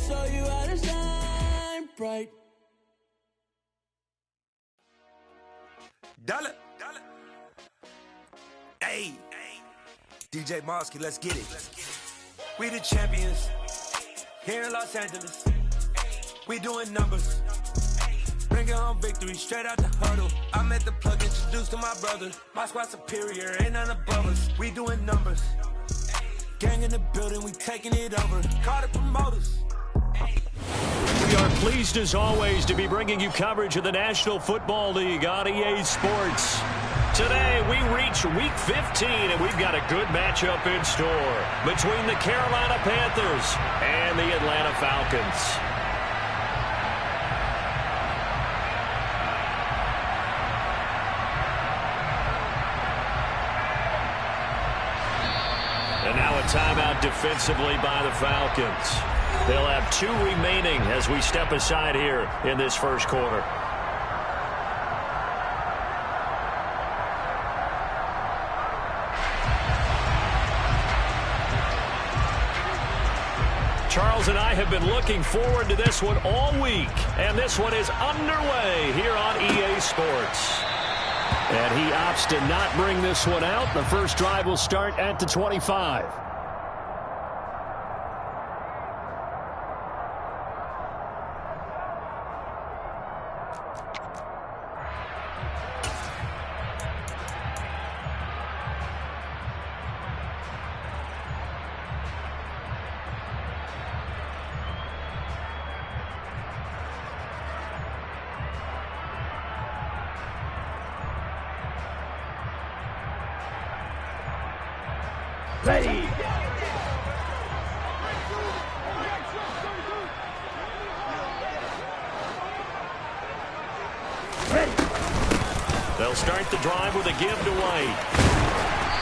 show you how to shine bright. Dollar. Hey, DJ Mosky, let's get it. We the champions here in Los Angeles. We doing numbers. Bringing home victory straight out the huddle. I'm at the plug, introduced to my brother. My squad superior, ain't none above us. We doing numbers. Gang in the building, we taking it over. Call the promoters. We are pleased as always to be bringing you coverage of the National Football League on EA Sports. Today we reach Week 15 and we've got a good matchup in store between the Carolina Panthers and the Atlanta Falcons. And now a timeout defensively by the Falcons. They'll have 2 remaining as we step aside here in this first quarter. Charles and I have been looking forward to this one all week, and this one is underway here on EA Sports. And he opts to not bring this one out. The first drive will start at the 25. Ready. They'll start the drive with a give to White.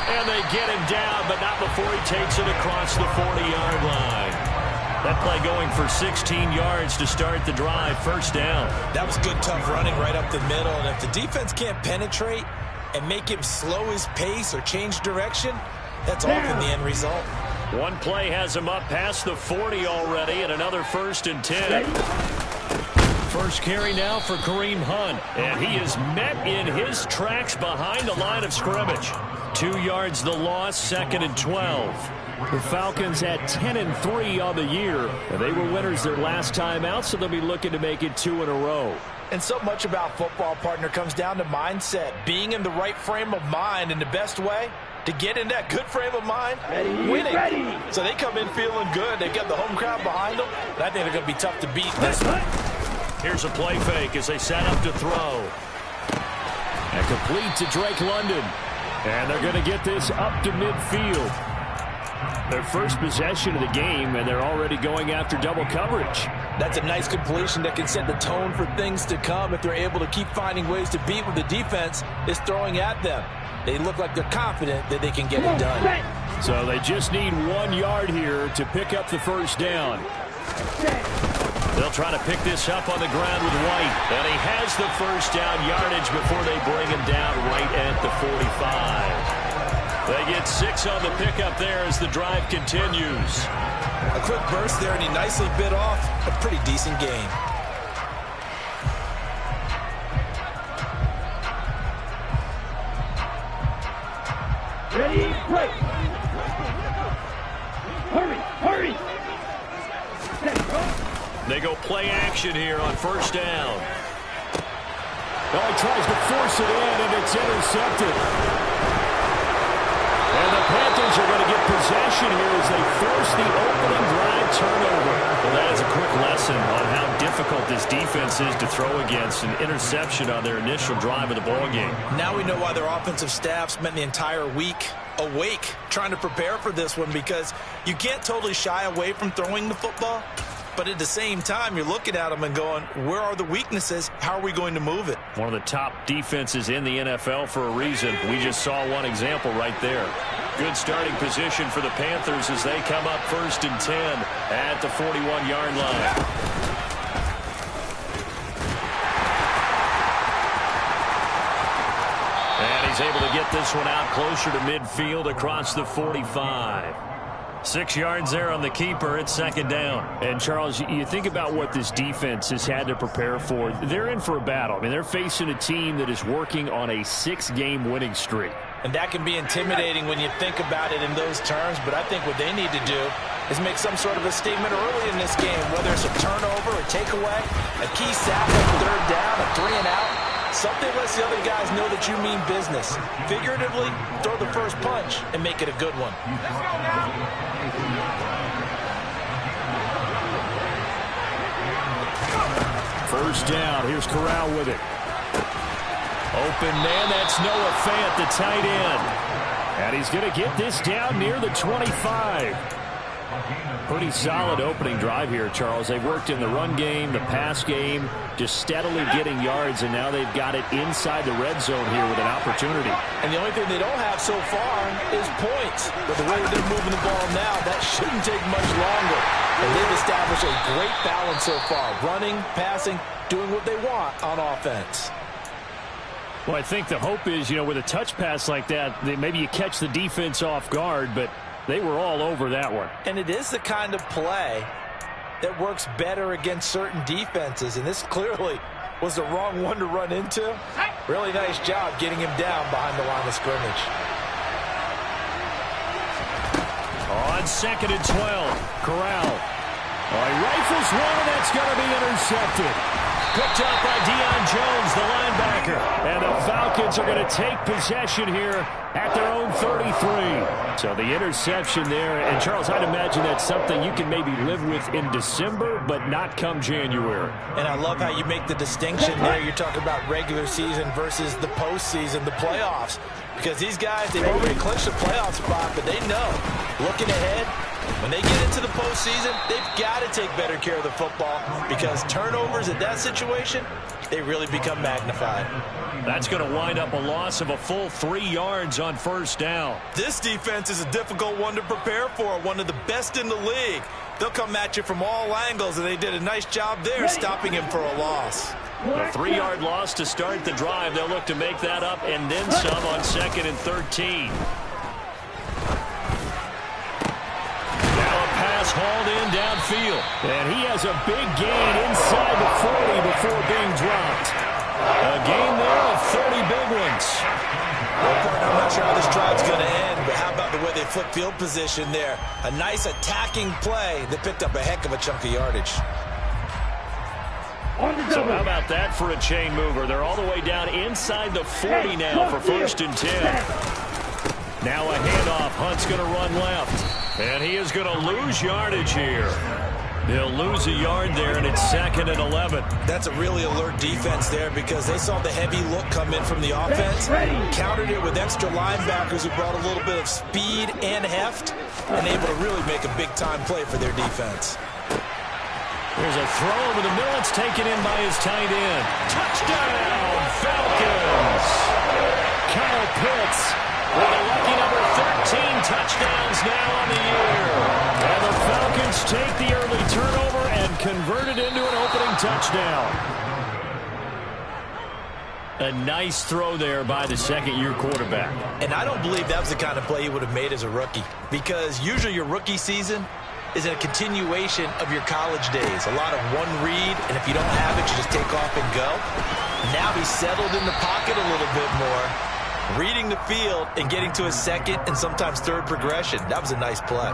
And they get him down, but not before he takes it across the 40-yard line. That play going for 16 yards to start the drive, first down. That was good, tough running right up the middle. And if the defense can't penetrate and make him slow his pace or change direction, that's often the end result. One play has him up past the 40 already, and another 1st and 10. First carry now for Kareem Hunt, and he is met in his tracks behind the line of scrimmage. 2 yards the loss, 2nd and 12. The Falcons had 10-3 on the year, and they were winners their last time out, so they'll be looking to make it 2 in a row. And so much about football, partner, comes down to mindset, being in the right frame of mind, and the best way to get in that good frame of mind, winning. So they come in feeling good. They've got the home crowd behind them, and I think they're going to be tough to beat this one. Here's a play fake as they set up to throw. And complete to Drake London. And they're going to get this up to midfield. Their first possession of the game, and they're already going after double coverage. That's a nice completion that can set the tone for things to come if they're able to keep finding ways to beat what the defense is throwing at them. They look like they're confident that they can get it done. So they just need 1 yard here to pick up the first down. They'll try to pick this up on the ground with White. And he has the first down yardage before they bring him down right at the 45. They get 6 on the pickup there as the drive continues. A quick burst there, and he nicely bit off a pretty decent gain. Ready, break. Hurry. They go play action here on first down. Well, he tries to force it in, and it's intercepted. And the Panthers are going to get possession here as they force the opening drive turnover. Well, that is a quick lesson on how difficult this defense is to throw against. An interception on their initial drive of the ballgame. Now we know why their offensive staff spent the entire week awake trying to prepare for this one, because you can't totally shy away from throwing the football. But at the same time, you're looking at them and going, where are the weaknesses? How are we going to move it? One of the top defenses in the NFL for a reason. We just saw one example right there. Good starting position for the Panthers as they come up 1st and 10 at the 41-yard line. And he's able to get this one out closer to midfield across the 45. 6 yards there on the keeper. It's second down. And, Charles, you think about what this defense has had to prepare for. They're in for a battle. I mean, they're facing a team that is working on a 6-game winning streak. And that can be intimidating when you think about it in those terms. But I think what they need to do is make some sort of a statement early in this game, whether it's a turnover, a takeaway, a key sack on third down, a 3-and-out. Something lets the other guys know that you mean business. Figuratively, throw the first punch and make it a good one. First down. Here's Corral with it. Open man. That's Noah Fant, the tight end. And he's going to get this down near the 25. Pretty solid opening drive here, Charles. They've worked in the run game, the pass game, just steadily getting yards, and now they've got it inside the red zone here with an opportunity. And the only thing they don't have so far is points. But the way that they're moving the ball now, that shouldn't take much longer. And they've established a great balance so far. Running, passing, doing what they want on offense. Well, I think the hope is, with a touch pass like that, maybe you catch the defense off guard, but they were all over that one. And it is the kind of play that works better against certain defenses. And this clearly was the wrong one to run into. Really nice job getting him down behind the line of scrimmage. On 2nd and 12, Corral. He rifles one, and that's going to be intercepted. Picked up by Deion Jones, the linebacker. And the Falcons are going to take possession here at their own 33. So the interception there. And, Charles, I'd imagine that's something you can maybe live with in December, but not come January. And I love how you make the distinction there. You're talking about regular season versus the postseason, the playoffs. Because these guys, they've already clinched a playoff spot, but they know, looking ahead, when they get into the postseason, they've got to take better care of the football because turnovers in that situation, they really become magnified. That's going to wind up a loss of a full 3 yards on first down. This defense is a difficult one to prepare for, one of the best in the league. They'll come at you from all angles, and they did a nice job there stopping him for a loss. A 3-yard loss to start the drive. They'll look to make that up and then some on 2nd and 13. Hauled in downfield. And he has a big gain inside the 40 before being dropped. A gain there of 30 big ones. Well, partner, I'm not sure how this drive's going to end, but how about the way they flip field position there? A nice attacking play that picked up a heck of a chunk of yardage. So how about that for a chain mover? They're all the way down inside the 40 now for 1st and 10. Now a handoff. Hunt's going to run left. And he is going to lose yardage here. They'll lose a yard there, and it's 2nd and 11. That's a really alert defense there because they saw the heavy look come in from the offense, countered it with extra linebackers who brought a little bit of speed and heft, and able to really make a big-time play for their defense. There's a throw over the middle. It's taken in by his tight end. Touchdown, Falcons! Kyle Pitts with a lucky number 13 touchdowns now on the year. And the Falcons take the early turnover and convert it into an opening touchdown. A nice throw there by the second-year quarterback. And I don't believe that was the kind of play he would have made as a rookie because usually your rookie season is a continuation of your college days. A lot of one read, and if you don't have it, you just take off and go. Now he's settled in the pocket a little bit more, reading the field and getting to his second and sometimes third progression. That was a nice play.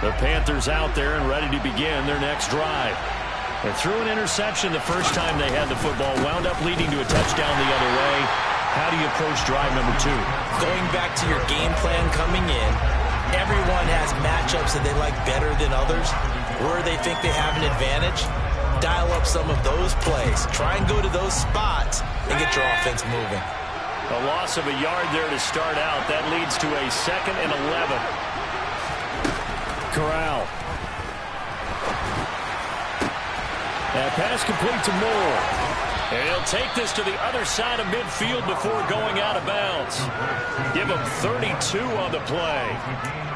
The Panthers out there and ready to begin their next drive. They threw an interception the first time they had the football, wound up leading to a touchdown the other way. How do you approach drive number 2? Going back to your game plan coming in, everyone has matchups that they like better than others. Where they think they have an advantage, dial up some of those plays. Try and go to those spots and get your offense moving. A loss of a yard there to start out. That leads to a 2nd and 11. Corral. That pass complete to Moore. And he'll take this to the other side of midfield before going out of bounds. Give him 32 on the play.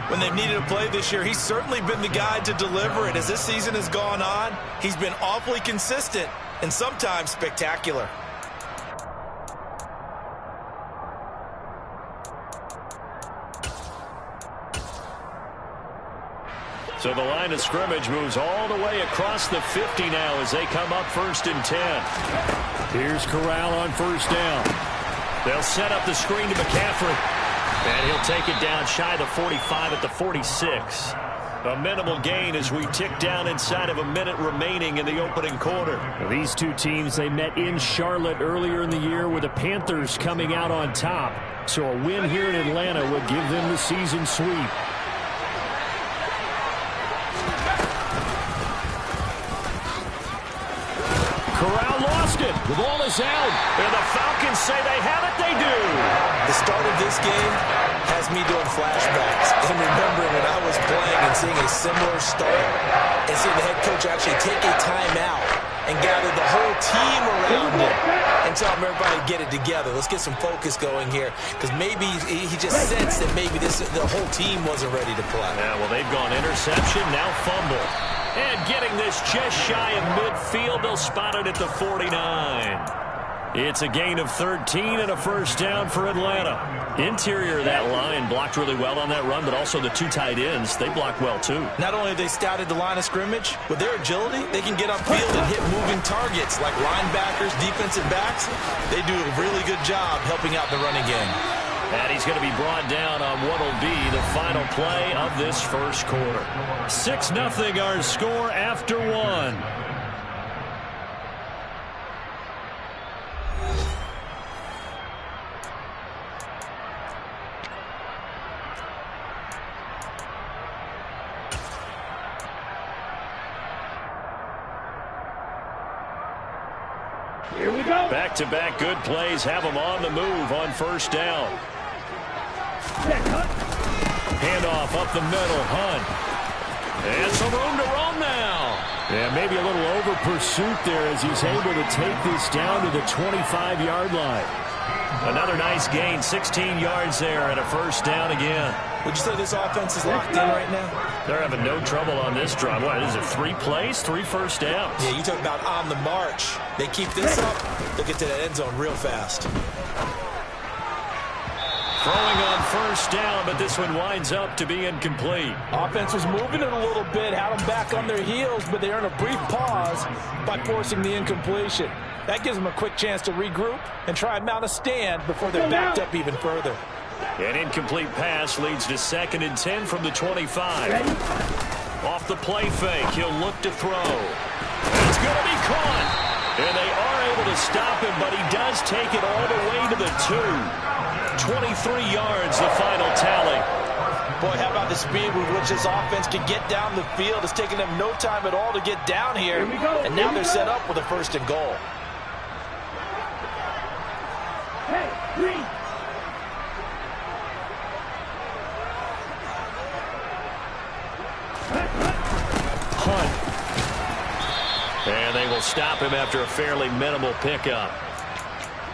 When they've needed a play this year, he's certainly been the guy to deliver it. As this season has gone on, he's been awfully consistent and sometimes spectacular. So the line of scrimmage moves all the way across the 50 now as they come up 1st and 10. Here's Corral on 1st down. They'll set up the screen to McCaffrey. And he'll take it down shy of the 45 at the 46. A minimal gain as we tick down inside of a minute remaining in the opening quarter. These two teams, they met in Charlotte earlier in the year with the Panthers coming out on top. So a win here in Atlanta would give them the season sweep. Corral lost it. The ball is out. And the Falcons say they have it. They do. The start of this game has me doing flashbacks and remembering when I was playing and seeing a similar start and seeing the head coach actually take a timeout and gather the whole team around him and tell them everybody to get it together. Let's get some focus going here because maybe he just sensed that maybe the whole team wasn't ready to play. Yeah, well, they've gone interception, now fumble. And getting this just shy of midfield, they'll spot it at the 49. It's a gain of 13 and a 1st down for Atlanta. Interior of that line blocked really well on that run, but also the 2 tight ends, they blocked well too. Not only have they scouted the line of scrimmage, with their agility, they can get upfield and hit moving targets like linebackers, defensive backs. They do a really good job helping out the running game. And he's going to be brought down on what will be the final play of this first quarter. 6-0 our score after 1. Here we go. Back-to-back good plays have them on the move on 1st down. Handoff up the middle, Hunt. And some room to roam now. Yeah, maybe a little over pursuit there as he's able to take this down to the 25-yard line. Another nice gain, 16 yards there and a 1st down again. Would you say this offense is locked in right now? They're having no trouble on this drive. What is it, 3 plays, 3 1st downs? Yeah, you talk about on the march. They keep this up, they'll get to that end zone real fast. Throwing on 1st down, but this one winds up to be incomplete. Offense was moving it a little bit, had them back on their heels, but they earn a brief pause by forcing the incompletion. That gives them a quick chance to regroup and try and mount a stand before they're backed up even further. An incomplete pass leads to 2nd and 10 from the 25. Off the play fake, he'll look to throw. It's going to be caught. And they are able to stop him, but he does take it all the way to the 2. 23 yards, the final tally. Boy, how about the speed with which this offense can get down the field? It's taken them no time at all to get down here. And now they're set up with a 1st and goal. Hey, 3. Hunt. And they will stop him after a fairly minimal pickup.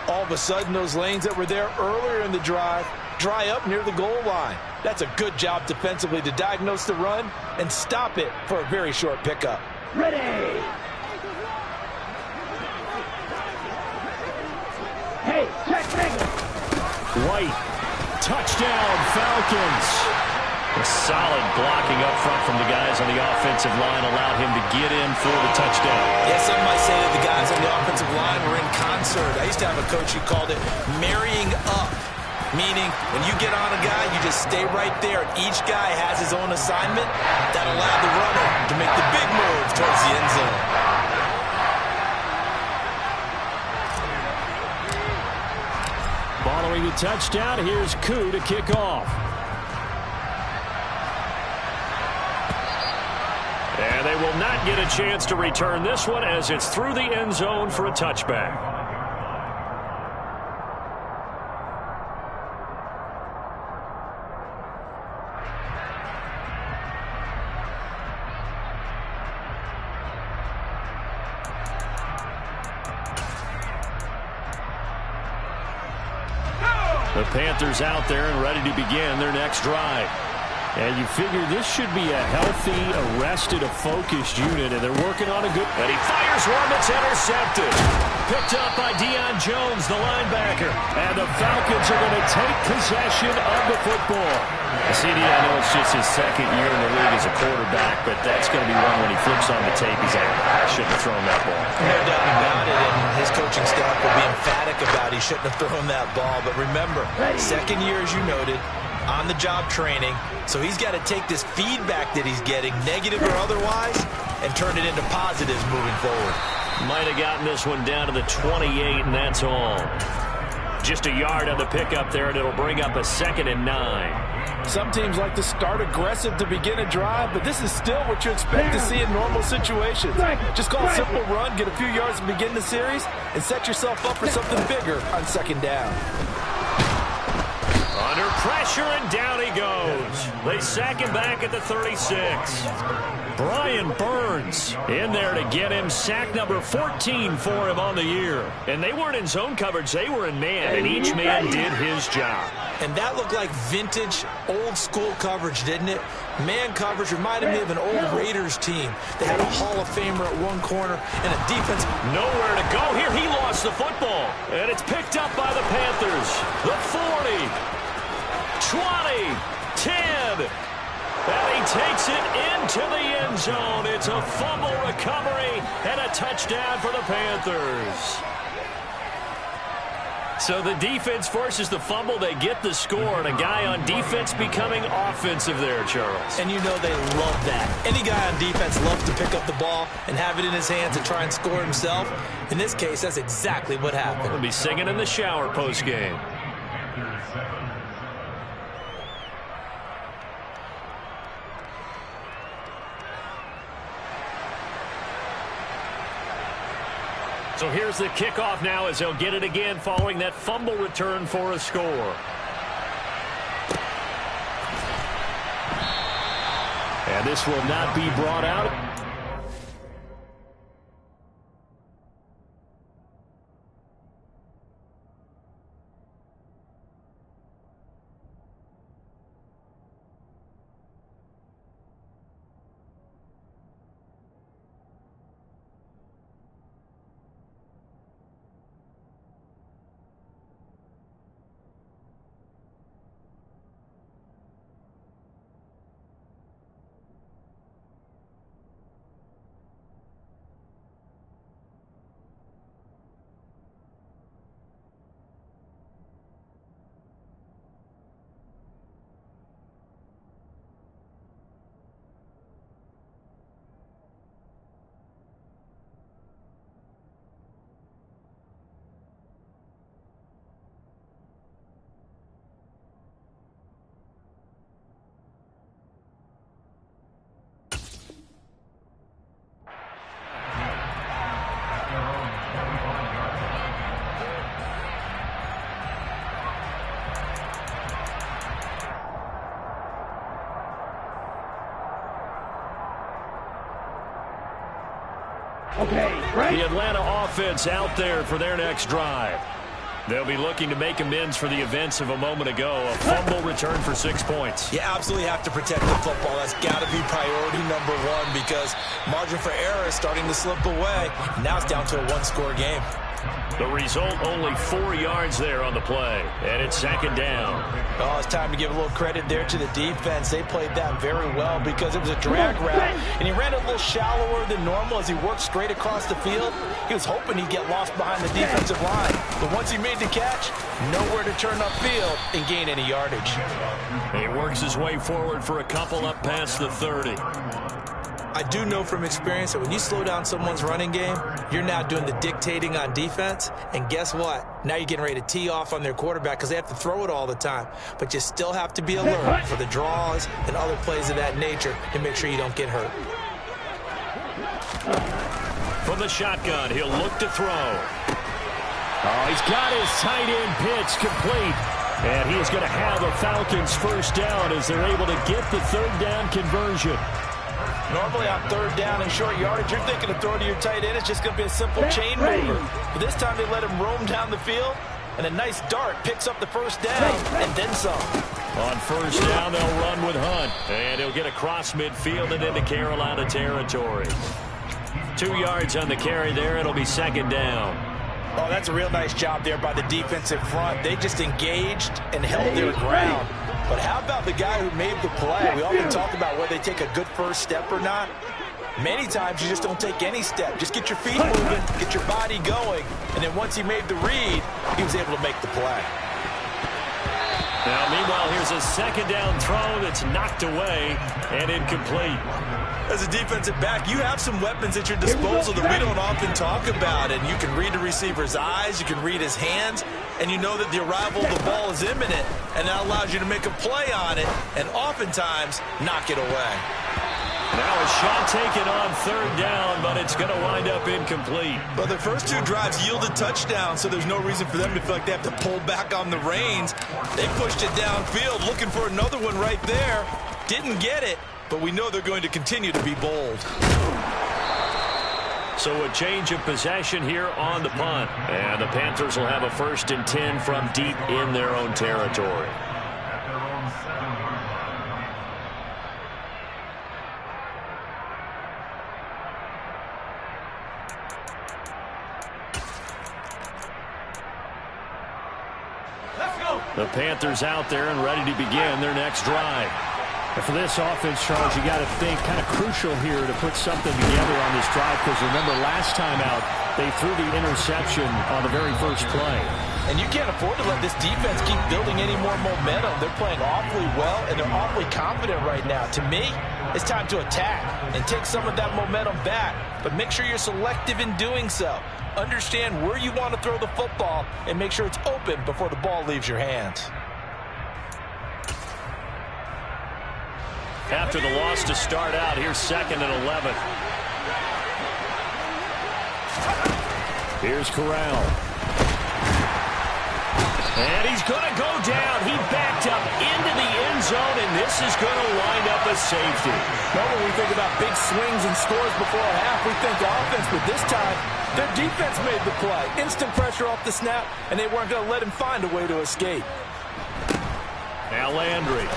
All of a sudden, those lanes that were there earlier in the drive dry up near the goal line. That's a good job defensively to diagnose the run and stop it for a very short pickup. Ready. Hey, check. White. Touchdown, Falcons. A solid blocking up front from the guys on the offensive line allowed him to get in for the touchdown. Yeah, some might say that the guys on the offensive line were in concert. I used to have a coach who called it marrying up. Meaning, when you get on a guy, you just stay right there. Each guy has his own assignment that allowed the runner to make the big move towards the end zone. Following the touchdown, here's Koo to kick off. And they will not get a chance to return this one as it's through the end zone for a touchback. The Panthers out there and ready to begin their next drive. And you figure this should be a healthy, arrested, a focused unit, and they're working on a good... And he fires one that's intercepted. Picked up by Deion Jones, the linebacker. And the Falcons are going to take possession of the football. CD, I know it's just his second year in the league as a quarterback, but that's going to be one when he flips on the tape, he's like, I shouldn't have thrown that ball. No doubt about it, and his coaching staff will be emphatic about he shouldn't have thrown that ball. But remember, second year, as you noted, on-the-job training, so he's got to take this feedback that he's getting, negative or otherwise, and turn it into positives moving forward. Might have gotten this one down to the 28, and that's all. Just a yard on the pickup there, and it'll bring up a 2nd and 9. Some teams like to start aggressive to begin a drive, but this is still what you expect to see in normal situations. Just call a simple run, get a few yards to begin the series, and set yourself up for something bigger on 2nd down. Under pressure, and down he goes. They sack him back at the 36. Brian Burns in there to get him sack number 14 for him on the year. And they weren't in zone coverage, they were in man, and each man did his job. And that looked like vintage, old-school coverage, didn't it? Man coverage reminded me of an old Raiders team. They had a Hall of Famer at one corner and a defense. Nowhere to go here. He lost the football. And it's picked up by the Panthers. The 40, 20, 10. And he takes it into the end zone. It's a fumble recovery and a touchdown for the Panthers. So the defense forces the fumble. They get the score, and a guy on defense becoming offensive there, Charles. And you know they love that. Any guy on defense loves to pick up the ball and have it in his hands and try and score himself. In this case, that's exactly what happened. We'll be singing in the shower post-game. So here's the kickoff now as they'll get it again following that fumble return for a score. And this will not be brought out. The Atlanta offense out there for their next drive. They'll be looking to make amends for the events of a moment ago. A fumble return for 6 points. You absolutely have to protect the football. That's got to be priority number one because margin for error is starting to slip away. Now it's down to a one-score game. The result, only 4 yards there on the play. And it's second down. Oh, it's time to give a little credit there to the defense. They played that very well because it was a drag route, and he ran a little shallower than normal as he worked straight across the field. He was hoping he'd get lost behind the defensive line, but once he made the catch, nowhere to turn upfield and gain any yardage. He works his way forward for a couple up past the 30. I do know from experience that when you slow down someone's running game, you're now doing the dictating on defense. And guess what? Now you're getting ready to tee off on their quarterback because they have to throw it all the time. But you still have to be alert for the draws and other plays of that nature to make sure you don't get hurt. From the shotgun, he'll look to throw. Oh, he's got his tight end pitch complete. And he is going to have the Falcons first down as they're able to get the third down conversion. Normally on third down and short yardage, you're thinking of throwing to your tight end. It's just going to be a simple chain mover. But this time they let him roam down the field, and a nice dart picks up the first down and then some. On first down, they'll run with Hunt. And he'll get across midfield and into Carolina territory. 2 yards on the carry there. It'll be second down. Oh, that's a real nice job there by the defensive front. They just engaged and held their ground. But how about the guy who made the play? We often talk about whether they take a good first step or not. Many times you just don't take any step. Just get your feet moving, get your body going, and then once he made the read, he was able to make the play. Now, meanwhile, here's a second down throw that's knocked away and incomplete. As a defensive back, you have some weapons at your disposal that we don't often talk about. And you can read the receiver's eyes, you can read his hands, and you know that the arrival of the ball is imminent, and that allows you to make a play on it and oftentimes knock it away. Now a shot taken on third down, but it's going to wind up incomplete. But the first 2 drives yielded touchdowns, so there's no reason for them to feel like they have to pull back on the reins. They pushed it downfield, looking for another one right there. Didn't get it, but we know they're going to continue to be bold. So a change of possession here on the punt. And the Panthers will have a 1st and 10 from deep in their own territory. The Panthers out there and ready to begin their next drive. And for this offense, Charles, you got to think kind of crucial here to put something together on this drive, because remember last time out they threw the interception on the very first play. And you can't afford to let this defense keep building any more momentum. They're playing awfully well, and they're awfully confident right now. To me, it's time to attack and take some of that momentum back, but make sure you're selective in doing so. Understand where you want to throw the football and make sure it's open before the ball leaves your hands. After the loss to start out, here's 2nd and 11. Here's Corral. And he's going to go down. He backed up into the end zone, and this is going to wind up a safety. Now when we think about big swings and scores before a half, we think offense, but this time their defense made the play. Instant pressure off the snap, and they weren't going to let him find a way to escape. Now Landry.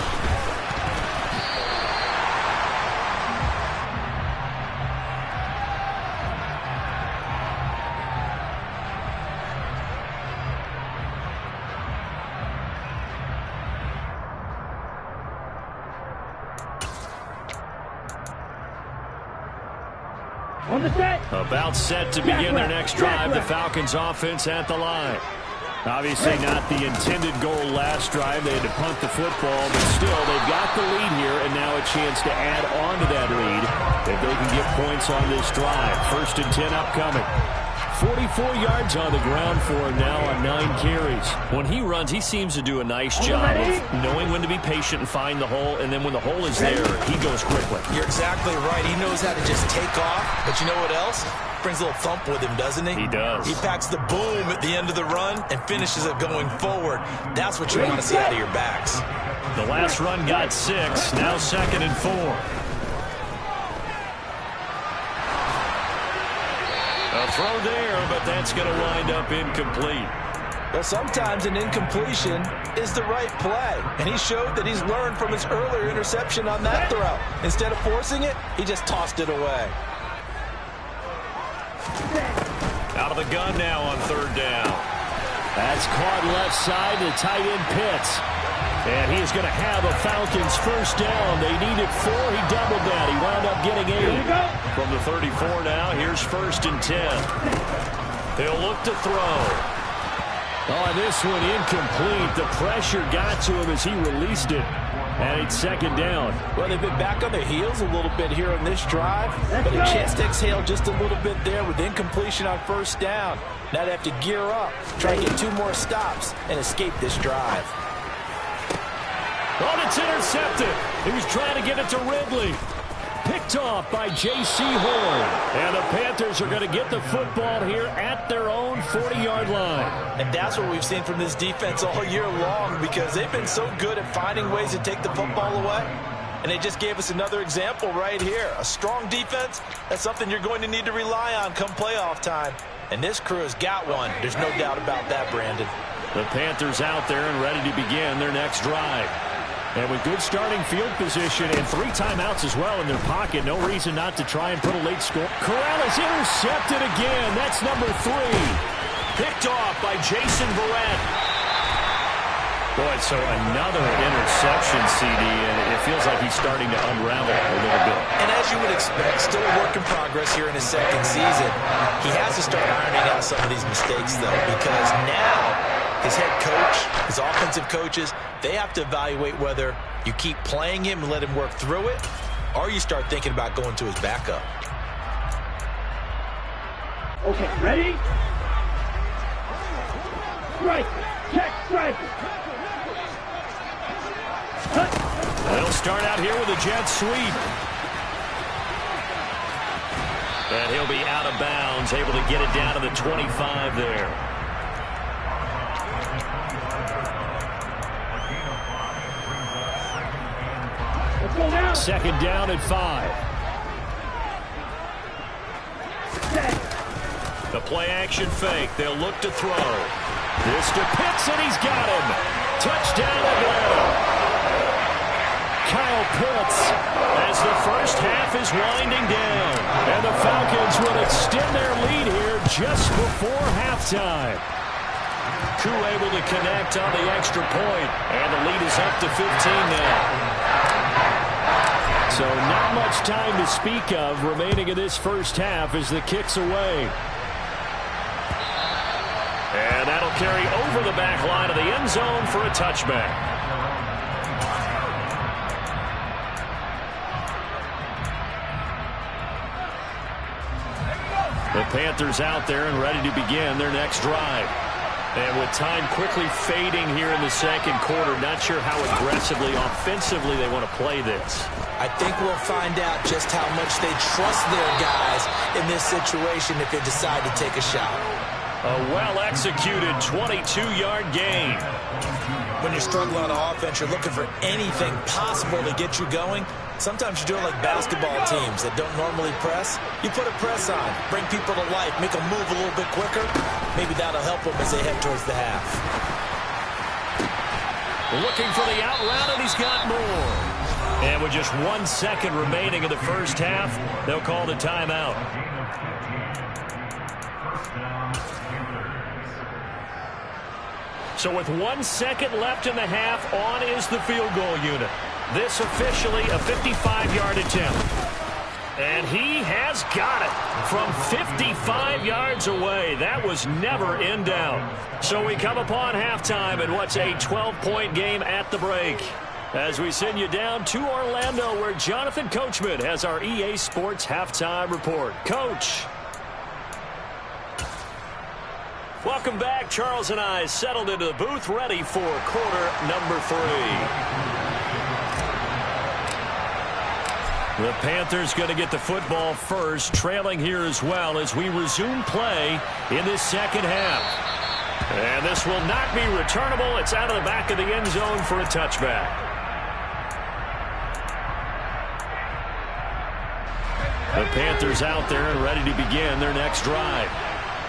About set to begin their next drive. The Falcons offense at the line. Obviously not the intended goal last drive. They had to punt the football, but still they've got the lead here, and now a chance to add on to that lead if they can get points on this drive. 1st and 10 upcoming. 44 yards on the ground for him now on 9 carries. When he runs, he seems to do a nice job of knowing when to be patient and find the hole, and then when the hole is there, he goes quickly. You're exactly right. He knows how to just take off, but you know what else? Brings a little thump with him, doesn't he? He does. He packs the boom at the end of the run and finishes it going forward. That's what you want to see out of your backs. The last run got 6. Now 2nd and 4. A throw there, but that's going to wind up incomplete. Well, sometimes an incompletion is the right play, and he showed that he's learned from his earlier interception on that throw. Instead of forcing it, he just tossed it away. Out Out of the gun now on third down. That's caught left side to tight end Pitts. And he is going to have a Falcons first down. They needed 4. He doubled that. He wound up getting 8. From the 34 now, here's 1st and 10. He'll look to throw. Oh, this one incomplete. The pressure got to him as he released it. And it's 2nd down. Well, they've been back on their heels a little bit here on this drive, but a chance to exhale just a little bit there with incompletion on 1st down. Now they have to gear up, try and get 2 more stops, and escape this drive. Oh, it's intercepted. He was trying to get it to Ridley. Picked off by J.C. Horn. And the Panthers are going to get the football here at their own 40-yard line. And that's what we've seen from this defense all year long, because they've been so good at finding ways to take the football away. And they just gave us another example right here. A strong defense, that's something you're going to need to rely on come playoff time. And this crew has got one. There's no doubt about that, Brandon. The Panthers out there and ready to begin their next drive. And with good starting field position and 3 timeouts as well in their pocket, no reason not to try and put a late score. Corral is intercepted again. That's number 3. Picked off by Jason Verrett. Boy, so another interception, CD, and it feels like he's starting to unravel a little bit. And as you would expect, still a work in progress here in his 2nd season. He has to start ironing out some of these mistakes, though, because now his head coach, his offensive coaches, they have to evaluate whether you keep playing him and let him work through it, or you start thinking about going to his backup. Okay, ready? Strike. Check, strike. They'll start out here with a jet sweep. And he'll be out of bounds, able to get it down to the 25 there. Go down. 2nd down and 5. The play action fake. They'll look to throw. This to Pitts, and he's got him. Touchdown Atlanta. Kyle Pitts As the first half is winding down. and the Falcons will extend their lead here just before halftime. Koo able to connect on the extra point, and the lead is up to 15 now. So not much time to speak of remaining in this first half as the kick's away. And that'll carry over the back line of the end zone for a touchback. The Panthers out there and ready to begin their next drive. And with time quickly fading here in the 2nd quarter, not sure how aggressively, offensively they want to play this. I think we'll find out just how much they trust their guys in this situation if they decide to take a shot. A well-executed 22-yard gain. When you're struggling on offense, you're looking for anything possible to get you going. Sometimes you do it like basketball teams that don't normally press. You put a press on, bring people to life, make them move a little bit quicker. Maybe that'll help them as they head towards the half. Looking for the out route, and he's got more. And with just 1 second remaining in the first half, they'll call the timeout. So with 1 second left in the half, on is the field goal unit. This officially a 55-yard attempt. And he has got it from 55 yards away. That was never in doubt. So we come upon halftime in what's a 12-point game at the break. As we send you down to Orlando, where Jonathan Coachman has our EA Sports halftime report. Coach. Welcome back. Charles and I settled into the booth, ready for quarter number 3. The Panthers going to get the football first, trailing here as well as we resume play in this 2nd half. And this will not be returnable. It's out of the back of the end zone for a touchback. The Panthers out there and ready to begin their next drive.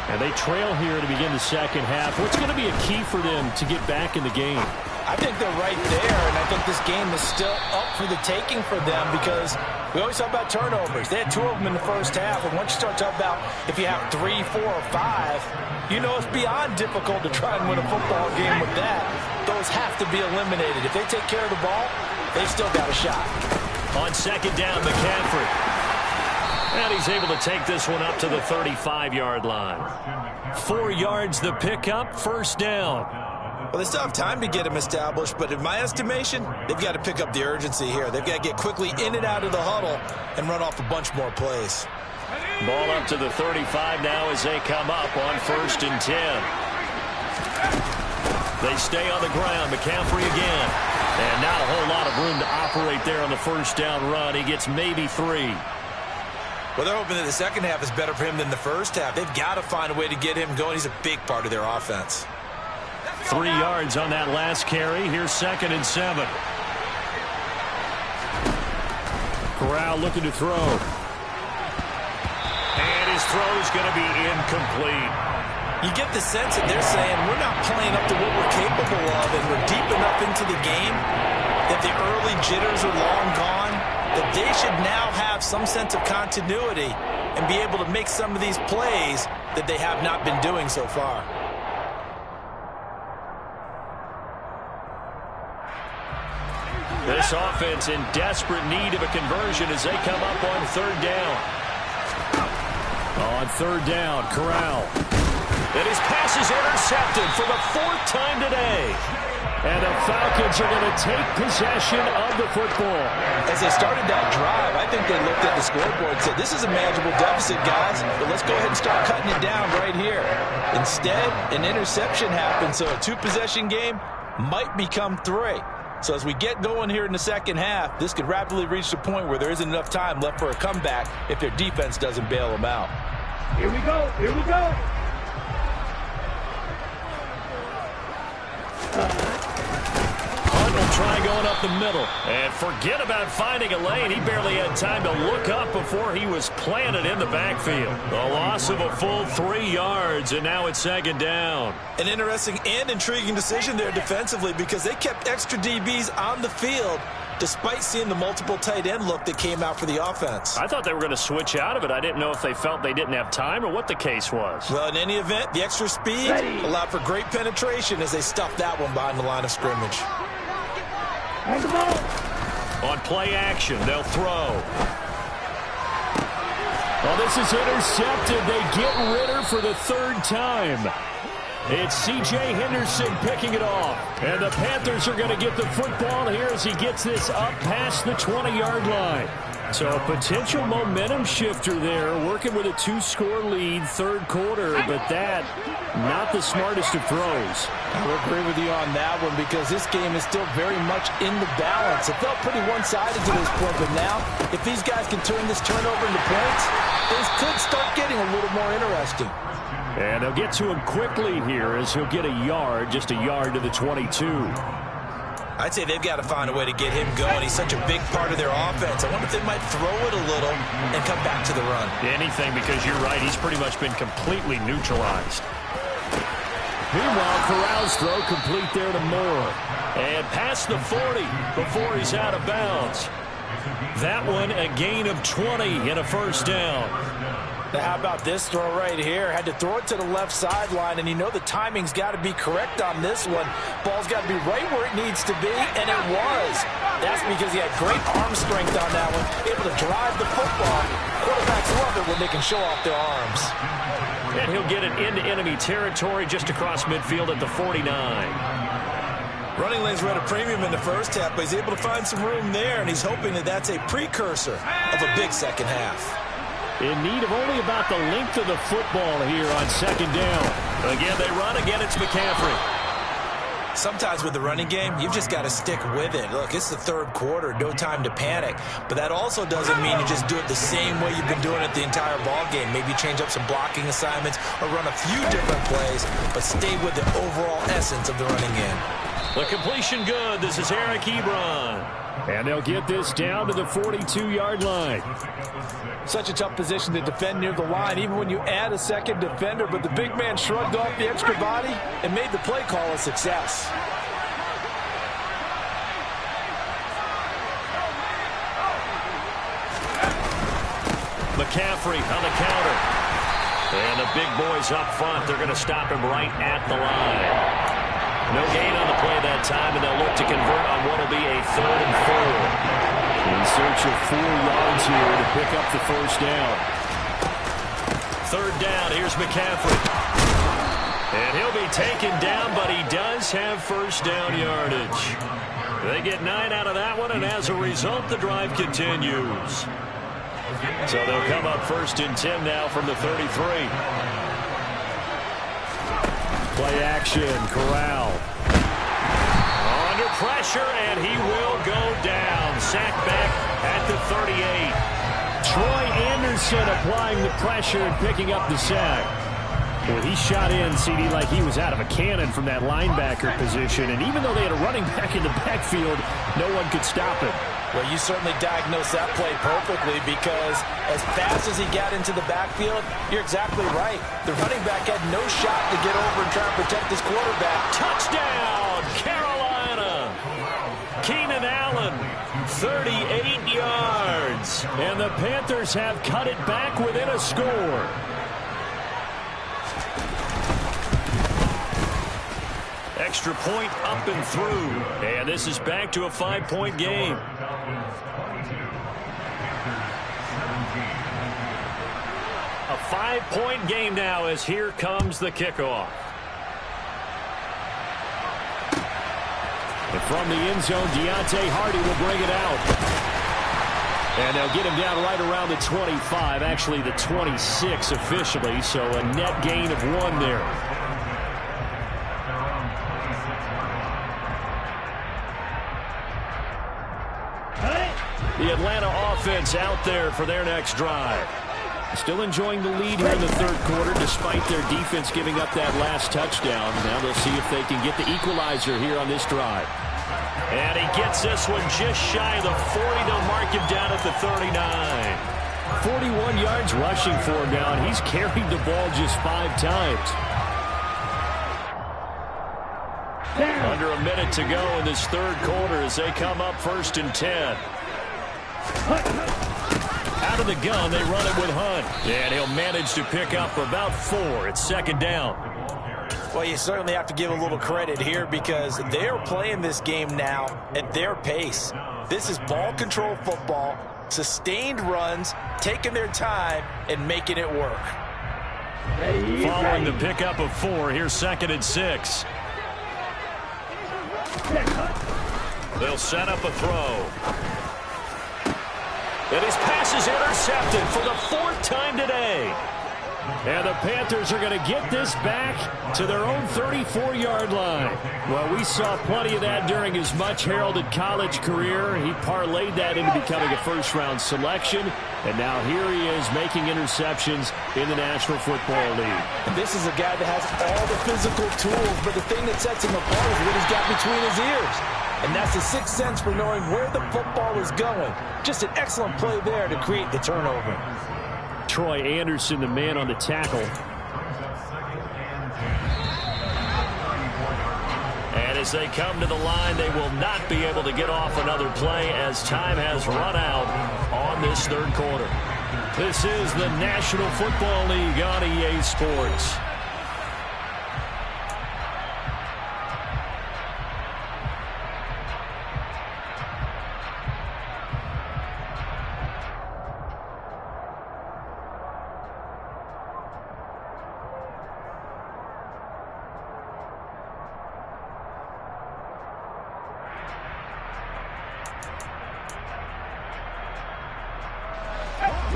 And they trail here to begin the 2nd half. What's going to be a key for them to get back in the game? I think they're right there, and I think this game is still up for the taking for them because we always talk about turnovers. They had 2 of them in the first half, and once you start talking about if you have 3, 4, or 5, you know it's beyond difficult to try and win a football game with that. Those have to be eliminated. If they take care of the ball, they've still got a shot. On second down, McCaffrey. And he's able to take this one up to the 35-yard line. 4 yards the pickup, first down. Well, they still have time to get him established, but in my estimation, they've got to pick up the urgency here. They've got to get quickly in and out of the huddle and run off a bunch more plays. Ball up to the 35 now as they come up on 1st and 10. They stay on the ground. McCaffrey again. And not a whole lot of room to operate there on the first down run. He gets maybe 3. Well, they're hoping that the second half is better for him than the first half. They've got to find a way to get him going. He's a big part of their offense. 3 yards on that last carry. Here's 2nd and 7. Corral looking to throw. And his throw is going to be incomplete. You get the sense that they're saying we're not playing up to what we're capable of, and we're deep enough into the game that the early jitters are long gone, that they should now have some sense of continuity and be able to make some of these plays that they have not been doing so far. This offense in desperate need of a conversion as they come up on 3rd down. On 3rd down, Corral. And his pass is intercepted for the 4th time today. And the Falcons are going to take possession of the football. As they started that drive, I think they looked at the scoreboard and said, this is a manageable deficit, guys, but let's go ahead and start cutting it down right here. Instead, an interception happened, so a 2-possession game might become 3. So as we get going here in the second half, this could rapidly reach the point where there isn't enough time left for a comeback if their defense doesn't bail them out. Here we go. Here we go. Hunt will try going up the middle. And forget about finding a lane. He barely had time to look up before he was planted in the backfield. A loss of a full 3 yards, and now it's 2nd down. An interesting and intriguing decision there defensively because they kept extra DBs on the field despite seeing the multiple tight end look that came out for the offense. I thought they were going to switch out of it. I didn't know if they felt they didn't have time or what the case was. Well, in any event, the extra speed allowed for great penetration as they stuffed that one behind the line of scrimmage. On play action, they'll throw. Well, this is intercepted. They get Ritter for the 3rd time. It's C.J. Henderson picking it off. And the Panthers are going to get the football here as he gets this up past the 20-yard line. So a potential momentum shifter there, working with a 2-score lead, 3rd quarter, but that, not the smartest of throws. I will agree with you on that one because this game is still very much in the balance. It felt pretty one-sided to this point, but now, if these guys can turn this turnover into points, things could start getting a little more interesting. And they'll get to him quickly here as he'll get a yard, just a yard to the 22. I'd say they've got to find a way to get him going. He's such a big part of their offense. I wonder if they might throw it a little and come back to the run. Anything, because you're right, he's pretty much been completely neutralized. Meanwhile, Corral's throw complete there to Moore. And past the 40 before he's out of bounds. That one a gain of 20 and a first down. Now, how about this throw right here? Had to throw it to the left sideline, and you know the timing's got to be correct on this one. Ball's got to be right where it needs to be, and it was. That's because he had great arm strength on that one, able to drive the football. Quarterbacks love it when they can show off their arms. And he'll get it into enemy territory just across midfield at the 49. Running lanes were at a premium in the first half, but he's able to find some room there, and he's hoping that that's a precursor of a big second half. In need of only about the length of the football here on 2nd down. Again, they run. Again, it's McCaffrey. Sometimes with the running game, you've just got to stick with it. Look, it's the 3rd quarter, no time to panic. But that also doesn't mean you just do it the same way you've been doing it the entire ball game. Maybe change up some blocking assignments or run a few different plays, but stay with the overall essence of the running game. The completion good. This is Eric Ebron. And they'll get this down to the 42-yard line. Such a tough position to defend near the line, even when you add a second defender. But the big man shrugged off the extra body and made the play call a success. McCaffrey on the counter. And the big boys up front, they're going to stop him right at the line. No gain on the play that time, and they'll look to convert on what will be a 3rd and 4. In search of 4 yards here to pick up the first down. 3rd down, here's McCaffrey. And he'll be taken down, but he does have first down yardage. They get 9 out of that one, and as a result, the drive continues. So they'll come up 1st and 10 now from the 33. Play action, Corral. Under pressure, and he will go down. Sacked back at the 38. Troy Anderson applying the pressure and picking up the sack. Well, he shot in, CD, like he was out of a cannon from that linebacker position. And even though they had a running back in the backfield, no one could stop him. Well, you certainly diagnosed that play perfectly because as fast as he got into the backfield, you're exactly right. The running back had no shot to get over and try and protect his quarterback. Touchdown, Carolina! Keenan Allen, 38 yards. And the Panthers have cut it back within a score. Extra point up and through. And this is back to a 5-point game. A 5-point game now as here comes the kickoff. And from the end zone, Deontay Hardy will bring it out. And they'll get him down right around the 25, actually the 26 officially, so a net gain of 1 there. The Atlanta offense out there for their next drive. Still enjoying the lead here in the 3rd quarter despite their defense giving up that last touchdown. Now they'll see if they can get the equalizer here on this drive. And he gets this one just shy of the 40. They'll mark him down at the 39. 41 yards rushing for him now, and he's carried the ball just 5 times. Under a minute to go in this 3rd quarter as they come up 1st and 10. Out of the gun, they run it with Hunt. And he'll manage to pick up about 4. It's 2nd down. Well, you certainly have to give a little credit here because they're playing this game now at their pace. This is ball control football, sustained runs, taking their time, and making it work. Following the pickup of 4, here's 2nd and 6. They'll set up a throw. And his pass is intercepted for the 4th time today. And the Panthers are going to get this back to their own 34-yard line. Well, we saw plenty of that during his much-heralded college career. He parlayed that into becoming a first-round selection. And now here he is making interceptions in the National Football League. This is a guy that has all the physical tools, but the thing that sets him apart is what he's got between his ears. And that's the 6th sense for knowing where the football is going. Just an excellent play there to create the turnover. Troy Anderson, the man on the tackle. And as they come to the line, they will not be able to get off another play as time has run out on this 3rd quarter. This is the National Football League on EA Sports.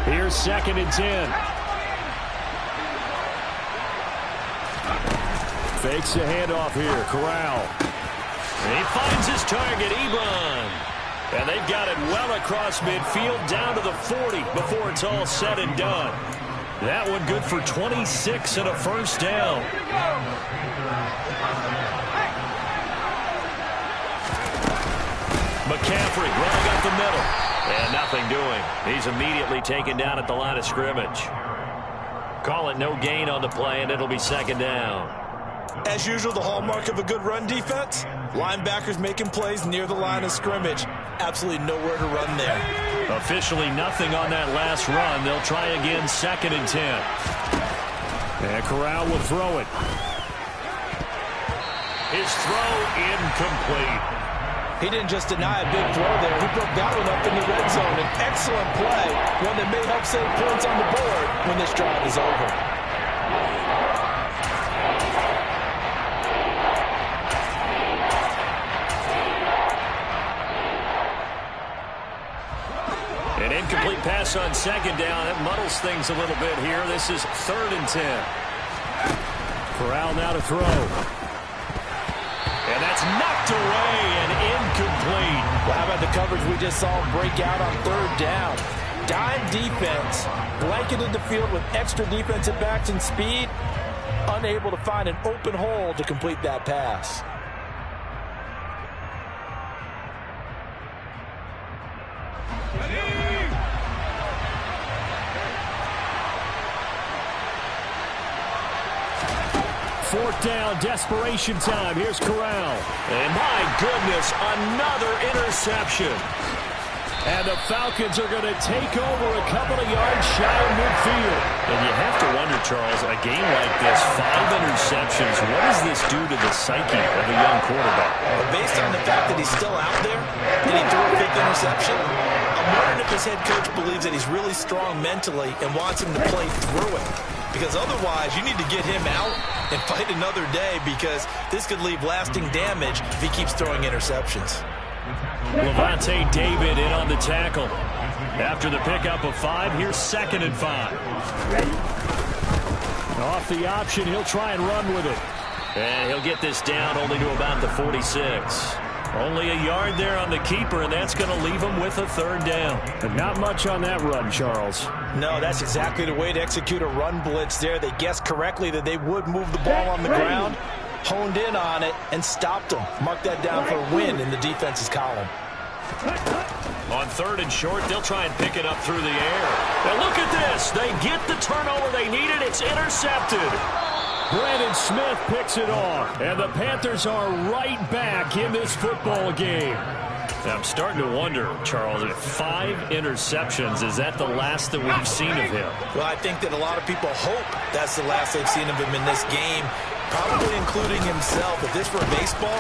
Here's 2nd and 10. Fakes the handoff here. Corral. And he finds his target, Ebron. And they've got it well across midfield down to the 40 before it's all said and done. That one good for 26 and a first down. McCaffrey running up the middle. And nothing doing. He's immediately taken down at the line of scrimmage. Call it no gain on the play, and it'll be 2nd down. As usual, the hallmark of a good run defense, linebackers making plays near the line of scrimmage. Absolutely nowhere to run there. Officially nothing on that last run. They'll try again, 2nd and 10. And Corral will throw it. His throw incomplete. He didn't just deny a big throw there. He broke that one up in the red zone. An excellent play, one that may help save points on the board when this drive is over. An incomplete pass on 2nd down. It muddles things a little bit here. This is 3rd and 10. Corral now to throw. And that's knocked away and incomplete. Well, how about the coverage we just saw break out on 3rd down? Dime defense, blanketed the field with extra defensive backs and speed, unable to find an open hole to complete that pass. Fourth down, desperation time. Here's Corral. And my goodness, another interception. And the Falcons are going to take over a couple of yards shy of midfield. And you have to wonder, Charles, a game like this, 5 interceptions, what does this do to the psyche of a young quarterback? Well, based on the fact that he's still out there and he threw a 5th interception, I'm wondering if his head coach believes that he's really strong mentally and wants him to play through it. Because otherwise, you need to get him out and fight another day, because this could leave lasting damage if he keeps throwing interceptions. Levante David in on the tackle. After the pickup of 5, here's 2nd and 5. Off the option, he'll try and run with it. And he'll get this down only to about the 46. Only a yard there on the keeper, and that's going to leave him with a 3rd down. But not much on that run, Charles. No, that's exactly the way to execute a run blitz there. They guessed correctly that they would move the ball on the ground, honed in on it, and stopped them. Mark that down for a win in the defense's column. On 3rd and short, they'll try and pick it up through the air. And look at this. They get the turnover they needed. It's intercepted. Brandon Smith picks it off. And the Panthers are right back in this football game. I'm starting to wonder, Charles, if 5 interceptions, is that the last that we've seen of him? Well, I think that a lot of people hope that's the last they've seen of him in this game, probably including himself. If this were baseball,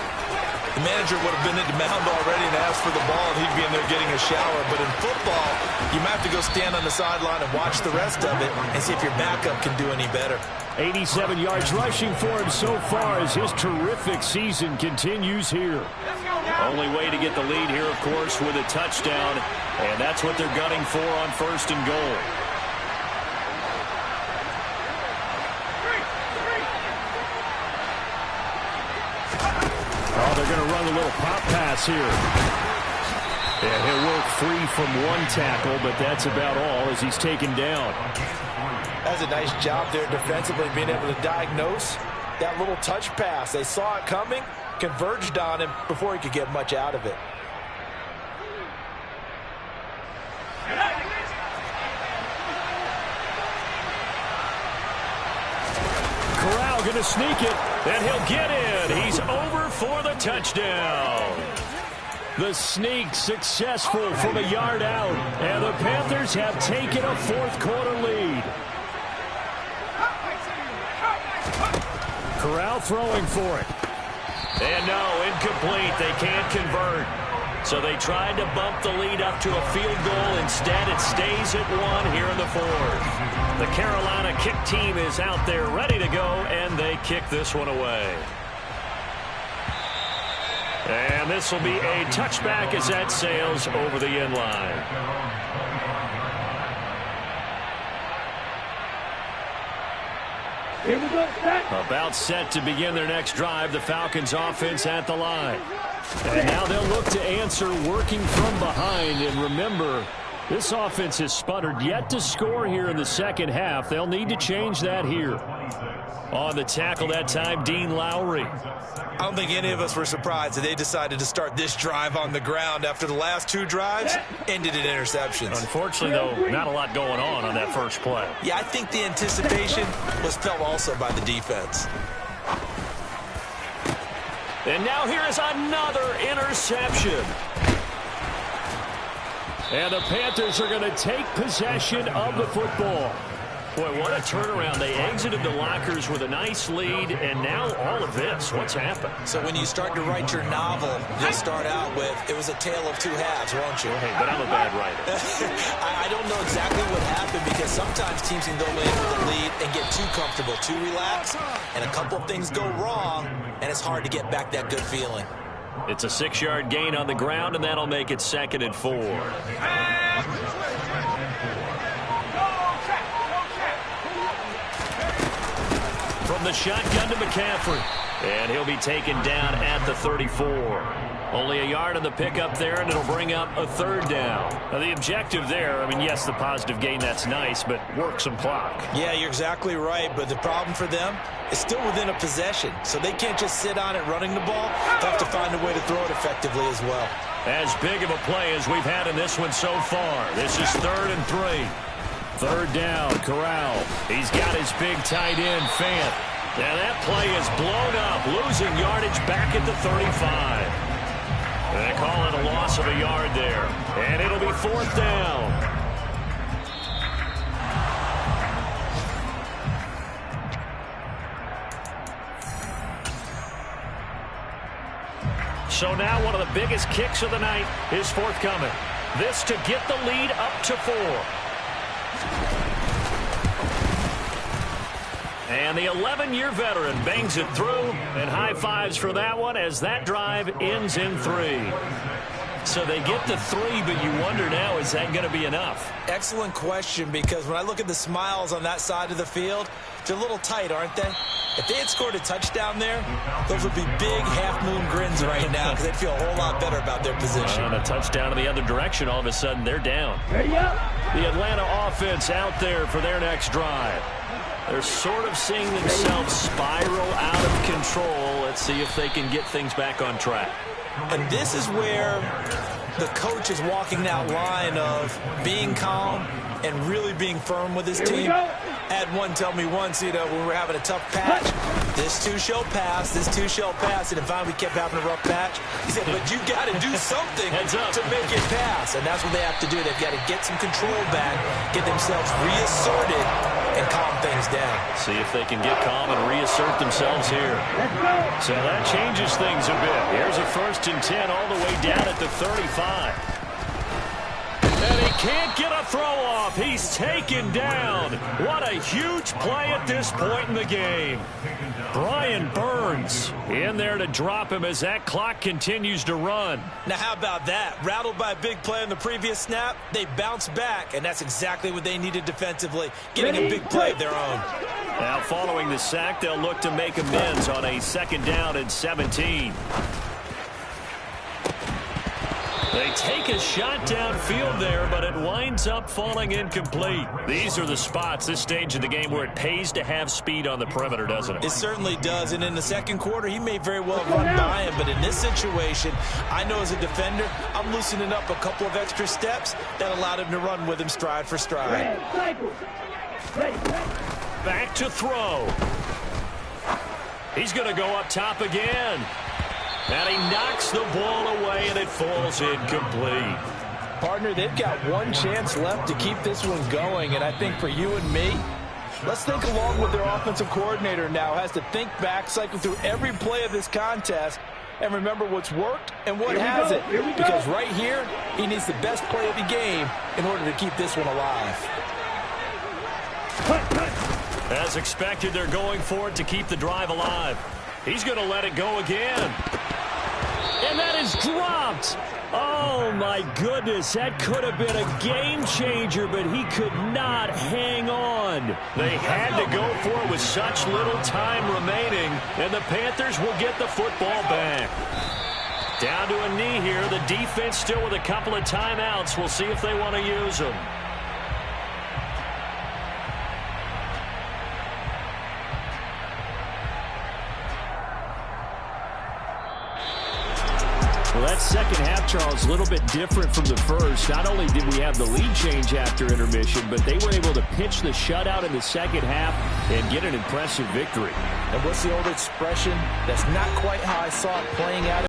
the manager would have been at the mound already and asked for the ball, and he'd be in there getting a shower. But in football, you might have to go stand on the sideline and watch the rest of it and see if your backup can do any better. 87 yards rushing for him so far as his terrific season continues here. Only way to get the lead here, of course, with a touchdown, and that's what they're gunning for on 1st and goal. Oh, they're going to run a little pop pass here. And he'll work free from one tackle, but that's about all as he's taken down. That's a nice job there defensively, being able to diagnose that little touch pass. They saw it coming, converged on him before he could get much out of it. Corral going to sneak it, and he'll get in. He's over for the touchdown. The sneak successful from a yard out, and the Panthers have taken a 4th quarter lead. Corral throwing for it. And no, incomplete. They can't convert. So they tried to bump the lead up to a field goal. Instead, it stays at 1 here in the 4th. The Carolina kick team is out there ready to go, and they kick this one away. And this will be a touchback as that sails over the end line. Here we go, set. About set to begin their next drive, the Falcons offense at the line. And now they'll look to answer working from behind. And remember, this offense has sputtered yet to score here in the 2nd half. They'll need to change that here. On the tackle that time, Dean Lowry. I don't think any of us were surprised that they decided to start this drive on the ground after the last 2 drives ended in interceptions. Unfortunately, though, not a lot going on that first play. Yeah, I think the anticipation was felt also by the defense. And now here is another interception. And the Panthers are going to take possession of the football. Boy, what a turnaround. They exited the lockers with a nice lead, and now all of this. What's happened? So when you start to write your novel, you'll start out with, it was a tale of two halves, won't you? Hey, but I'm a bad writer. I don't know exactly what happened, because sometimes teams can go in with a lead and get too comfortable, too relaxed, and a couple things go wrong, and it's hard to get back that good feeling. It's a 6-yard gain on the ground, and that'll make it 2nd and 4. From the shotgun to McCaffrey. And he'll be taken down at the 34. Only a yard on the pickup there, and it'll bring up a 3rd down. Now, the objective there, I mean, yes, the positive gain, that's nice, but work some clock. Yeah, you're exactly right, but the problem for them is still within a possession, so they can't just sit on it running the ball. They'll have to find a way to throw it effectively as well. As big of a play as we've had in this one so far. This is 3rd and 3. 3rd down, Corral. He's got his big tight end, Fant. Now that play is blown up, losing yardage back at the 35. They call it a loss of a yard there. And it'll be 4th down. So now one of the biggest kicks of the night is forthcoming. This to get the lead up to 4. And the 11-year veteran bangs it through, and high fives for that one as that drive ends in 3. So they get to 3, but you wonder now, is that going to be enough? Excellent question, because when I look at the smiles on that side of the field, they're a little tight, aren't they? If they had scored a touchdown there, those would be big half-moon grins right now, because they'd feel a whole lot better about their position. On a touchdown in the other direction, all of a sudden they're down. The Atlanta offense out there for their next drive. They're sort of seeing themselves spiral out of control. Let's see if they can get things back on track. And this is where the coach is walking that line of being calm and really being firm with his team. I had one tell me once, when we were having a tough patch, this too shall pass, this too shall pass. And finally we kept having a rough patch. He said, but you got to do something to make it pass. And that's what they have to do. They've got to get some control back, get themselves reasserted, and calm things down. See if they can get calm and reassert themselves here. So that changes things a bit. Here's a 1st and 10 all the way down at the 35. And he can't get a throw off. He's taken down. What a huge play at this point in the game. Brian Burns in there to drop him as that clock continues to run. Now, how about that? Rattled by a big play on the previous snap, they bounced back, and that's exactly what they needed defensively, getting a big play of their own. Now, following the sack, they'll look to make amends on a 2nd down and 17. They take a shot downfield there, but it winds up falling incomplete. These are the spots, this stage of the game, where it pays to have speed on the perimeter, doesn't it? It certainly does, and in the 2nd quarter, he may very well have run by him, but in this situation, I know as a defender, I'm loosening up a couple of extra steps that allowed him to run with him stride for stride. Back to throw. He's going to go up top again. And he knocks the ball away, and it falls incomplete. Partner, they've got one chance left to keep this one going, and I think for you and me, let's think along with their offensive coordinator now. Has to think back, cycle through every play of this contest, and remember what's worked and what hasn't. Because right here, he needs the best play of the game in order to keep this one alive. As expected, they're going for it to keep the drive alive. He's going to let it go again. And that is dropped. Oh, my goodness. That could have been a game changer, but he could not hang on. They had to go for it with such little time remaining, and the Panthers will get the football back. Down to a knee here. The defense still with a couple of timeouts. We'll see if they want to use them. Well, that 2nd half, Charles, a little bit different from the first. Not only did we have the lead change after intermission, but they were able to pitch the shutout in the 2nd half and get an impressive victory. And what's the old expression? That's not quite how I saw it playing out.